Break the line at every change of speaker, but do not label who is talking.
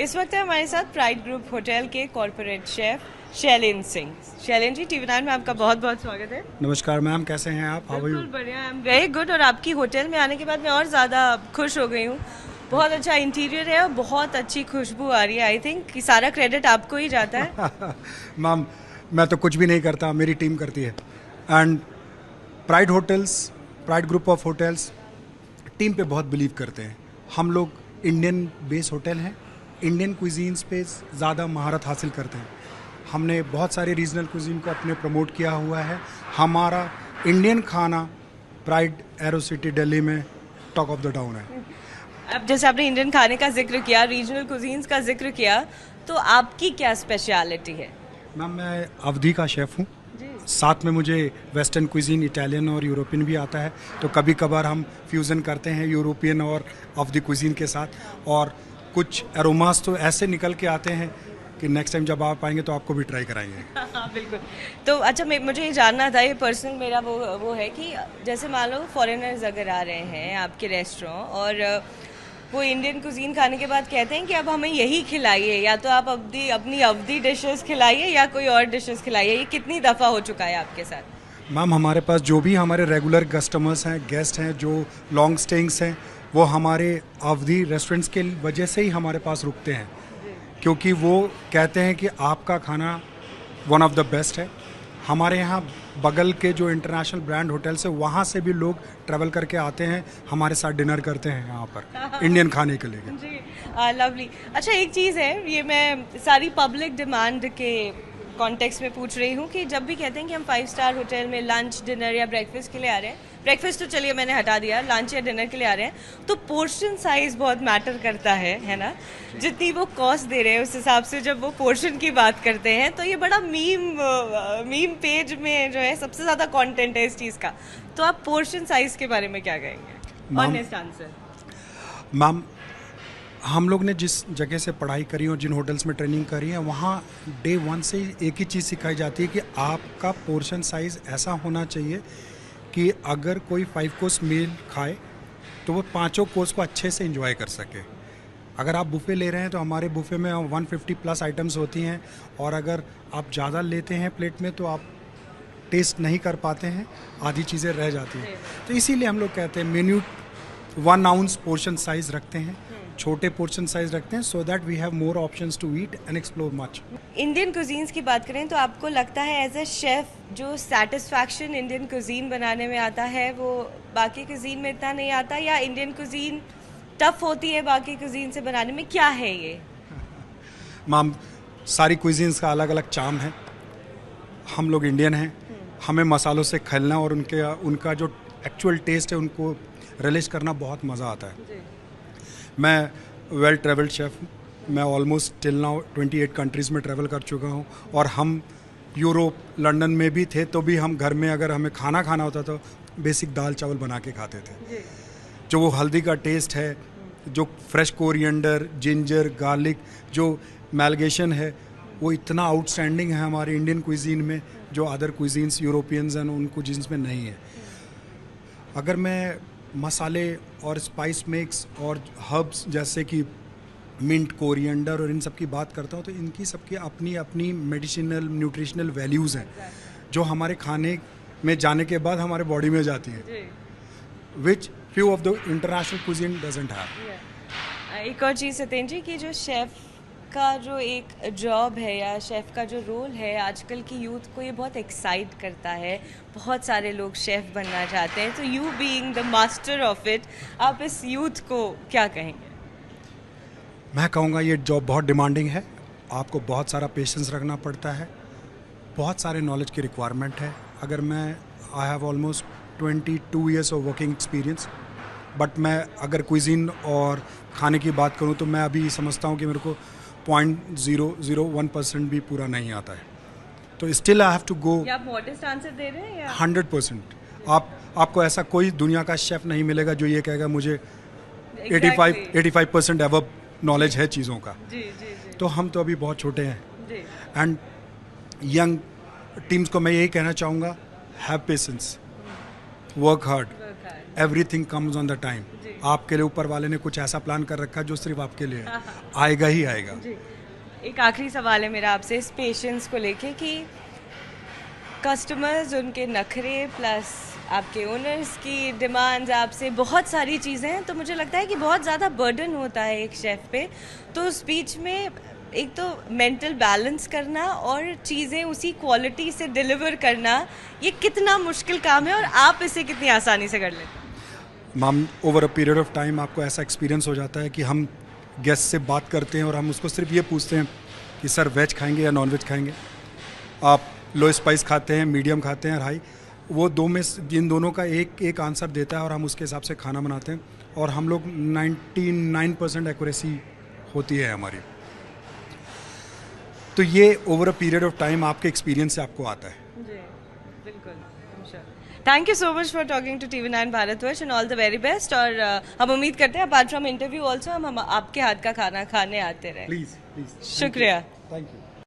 इस वक्त है हमारे साथ प्राइड ग्रुप होटल के corporate chef Shailendra Singh. Shailendra ji, TV9 में आपका बहुत बहुत स्वागत है।
नमस्कार मैम, कैसे हैं आप? How are you?
बिल्कुल बढ़िया, आई एम वेरी गुड। और आपकी होटल में आने के बाद मैं और ज़्यादा खुश हो गई हूँ। बहुत अच्छा इंटीरियर है और बहुत अच्छी खुशबू आ रही है। आई थिंक कि सारा क्रेडिट आपको ही जाता है।
मैम, मैं तो कुछ भी नहीं करता, मेरी टीम करती है। And pride hotels, pride group of hotels team पे बहुत बिलीव करते हैं। हम लोग इंडियन बेस होटल हैं, इंडियन क्विजीन्स पे ज़्यादा महारत हासिल करते हैं। हमने बहुत सारे रीजनल क्विजीन को अपने प्रमोट किया हुआ है। हमारा इंडियन खाना प्राइड एरो सिटी दिल्ली में टॉक ऑफ द टाउन है।
अब जैसे आपने इंडियन खाने का जिक्र किया, रीजनल कुजीन्स का जिक्र किया, तो आपकी क्या स्पेशलिटी है?
मैम, मैं अवधी का शेफ़ हूँ। साथ में मुझे वेस्टर्न क्विजीन, इटालियन और यूरोपियन भी आता है। तो कभी कभार हम फ्यूज़न करते हैं यूरोपियन और अवधी क्विजीन के साथ। और कुछ एरोमास तो ऐसे निकल के आते हैं कि नेक्स्ट टाइम जब आप आएंगे तो आपको भी ट्राई कराएंगे।
हाँ बिल्कुल। तो अच्छा, मुझे ये जानना था, ये पर्सनल मेरा वो है कि जैसे मान लो फॉरेनर्स अगर आ रहे हैं आपके रेस्टोरेंट और वो इंडियन कुजीन खाने के बाद कहते हैं कि अब हमें यही खिलाइए, या तो आप अपनी अवधी डिशेस खिलाइए या कोई और डिशेस खिलाइए। ये कितनी दफ़ा हो चुका है आपके साथ?
मैम, हमारे पास जो भी हमारे रेगुलर कस्टमर्स हैं, गेस्ट हैं, जो लॉन्ग स्टेइंग्स हैं, वो हमारे अवधी रेस्टोरेंट्स के वजह से ही हमारे पास रुकते हैं, क्योंकि वो कहते हैं कि आपका खाना वन ऑफ द बेस्ट है। हमारे यहाँ बगल के जो इंटरनेशनल ब्रांड होटल्स है, वहाँ से भी लोग ट्रैवल करके आते हैं, हमारे साथ डिनर करते हैं यहाँ पर इंडियन खाने के लिए।
जी, लवली। अच्छा, एक चीज़ है, ये मैं सारी पब्लिक डिमांड के कॉन्टेक्स्ट में पूछ रही हूँ कि जब भी कहते हैं कि हम 5 स्टार होटल में लंच, डिनर या ब्रेकफास्ट के लिए आ रहे हैं, ब्रेकफास्ट तो चलिए मैंने हटा दिया, लंच या डिनर के लिए आ रहे हैं, तो पोर्शन साइज़ बहुत मैटर करता है ना? जितनी वो कॉस्ट दे रहे हैं उस हिसाब से जब वो पोर्शन की बात करते हैं, तो ये बड़ा मीम पेज में जो है सबसे ज़्यादा कंटेंट है इस चीज़ का। तो आप पोर्शन साइज़ के बारे में क्या कहेंगे? Honest answer.
मैम, हम लोग ने जिस जगह से पढ़ाई करी और जिन होटल्स में ट्रेनिंग करी है, वहाँ डे 1 से एक ही चीज़ सिखाई जाती है कि आपका पोर्शन साइज़ ऐसा होना चाहिए कि अगर कोई 5 कोर्स मील खाए तो वो 5 कोर्स को अच्छे से एंजॉय कर सके। अगर आप बुफ़े ले रहे हैं तो हमारे बुफ़े में 150 प्लस आइटम्स होती हैं, और अगर आप ज़्यादा लेते हैं प्लेट में तो आप टेस्ट नहीं कर पाते हैं, आधी चीज़ें रह जाती हैं। तो इसीलिए हम लोग कहते हैं मेन्यू 1 आउंस पोर्शन साइज़ रखते हैं, छोटे पोर्शन साइज रखते हैं, so that we have more options to eat and explore much.
Indian cuisines की बात करें तो आपको लगता है एज अ शेफ जो सेटिस्फैक्शन इंडियन कुजीन बनाने में आता है वो बाकी कुजीन में इतना नहीं आता, या इंडियन कुजीन टफ होती है बाकी कुजीन से बनाने में? क्या है ये?
मैम, सारी कुजीन्स का अलग अलग चार्म है। हम लोग इंडियन हैं, हमें मसालों से खेलना और उनका जो एक्चुअल टेस्ट है उनको रिलीज करना बहुत मज़ा आता है। मैं वेल ट्रेवल्ड शेफ़ हूँ। मैं ऑलमोस्ट टिल नाउ 28 कंट्रीज़ में ट्रैवल कर चुका हूँ, और हम यूरोप, लंदन में भी थे तो भी हम घर में अगर हमें खाना होता तो बेसिक दाल चावल बना के खाते थे। जो वो हल्दी का टेस्ट है, जो फ्रेश कोरिएंडर, जिंजर, गार्लिक, जो मैलगेशन है, वो इतना आउटस्टैंडिंग है हमारे इंडियन क्विजीन में, जो अदर क्विजीन्स यूरोपियंस हैं उन क्विजीन्स में नहीं है। अगर मैं मसाले और स्पाइस मिक्स और हर्ब्स जैसे कि मिंट, कोरिएंडर और इन सब की बात करता हूँ, तो इनकी सबकी अपनी अपनी मेडिसिनल, न्यूट्रिशनल वैल्यूज़ हैं, जो हमारे खाने में जाने के बाद हमारे बॉडी में जाती है, which few of the international cuisine doesn't have.
एक और चीज़ सत्येंद्र जी, कि जो शेफ़ का जो एक जॉब है या शेफ़ का जो रोल है, आजकल की यूथ को ये बहुत एक्साइट करता है। बहुत सारे लोग शेफ़ बनना चाहते हैं, तो you being the master of it, आप इस यूथ को क्या कहेंगे?
मैं कहूँगा ये जॉब बहुत डिमांडिंग है, आपको बहुत सारा पेशेंस रखना पड़ता है, बहुत सारे नॉलेज की रिक्वायरमेंट है। अगर I have almost 22 years of working experience, but मैं अगर क्विजीन और खाने की बात करूँ तो मैं अभी समझता हूँ कि मेरे को 0.001% भी पूरा नहीं आता है। तो still I have to go.
आप मॉडेस्ट आंसर दे रहे हैं या?
100%। आपको ऐसा कोई दुनिया का शेफ़ नहीं मिलेगा जो ये कहेगा मुझे 85% एवब नॉलेज है चीज़ों का।
जी जी जी।
तो हम तो अभी बहुत छोटे हैं,
जी।
एंड यंग टीम्स को मैं यही कहना चाहूँगा, have patience, work hard, everything comes on the time. आपके लिए ऊपर वाले ने कुछ ऐसा प्लान कर रखा है जो सिर्फ आपके लिए है, आएगा ही आएगा।
जी। एक आखिरी सवाल है मेरा आपसे इस पेशेंस को लेके कि कस्टमर्स, उनके नखरे प्लस आपके ओनर्स की डिमांड्स, आपसे बहुत सारी चीज़ें हैं, तो मुझे लगता है कि बहुत ज़्यादा बर्डन होता है एक शेफ़ पे। तो उस बीच में एक तो मेंटल बैलेंस करना और चीज़ें उसी क्वालिटी से डिलीवर करना, ये कितना मुश्किल काम है और आप इसे कितनी आसानी से कर लेते हैं?
Ma'am, over a period of time आपको ऐसा एक्सपीरियंस हो जाता है कि हम गेस्ट से बात करते हैं और हम उसको सिर्फ ये पूछते हैं कि सर वेज खाएंगे या नॉन वेज खाएंगे, आप लो स्पाइस खाते हैं, मीडियम खाते हैं, हाई। वो दो में इन दोनों का एक आंसर देता है और हम उसके हिसाब से खाना बनाते हैं और हम लोग 99% एक्यूरेसी होती है हमारी। तो ये over a period of time आपके एक्सपीरियंस से आपको आता है।
जी, बिल्कुल। Thank you so much for talking to TV9 Bharatvarsh and all the very best. और हम उम्मीद करते हैं अपार्ट फ्रॉम इंटरव्यू ऑल्सो हम आपके हाथ का खाना खाने आते रहे।
प्लीज़
शुक्रिया।
Thank you.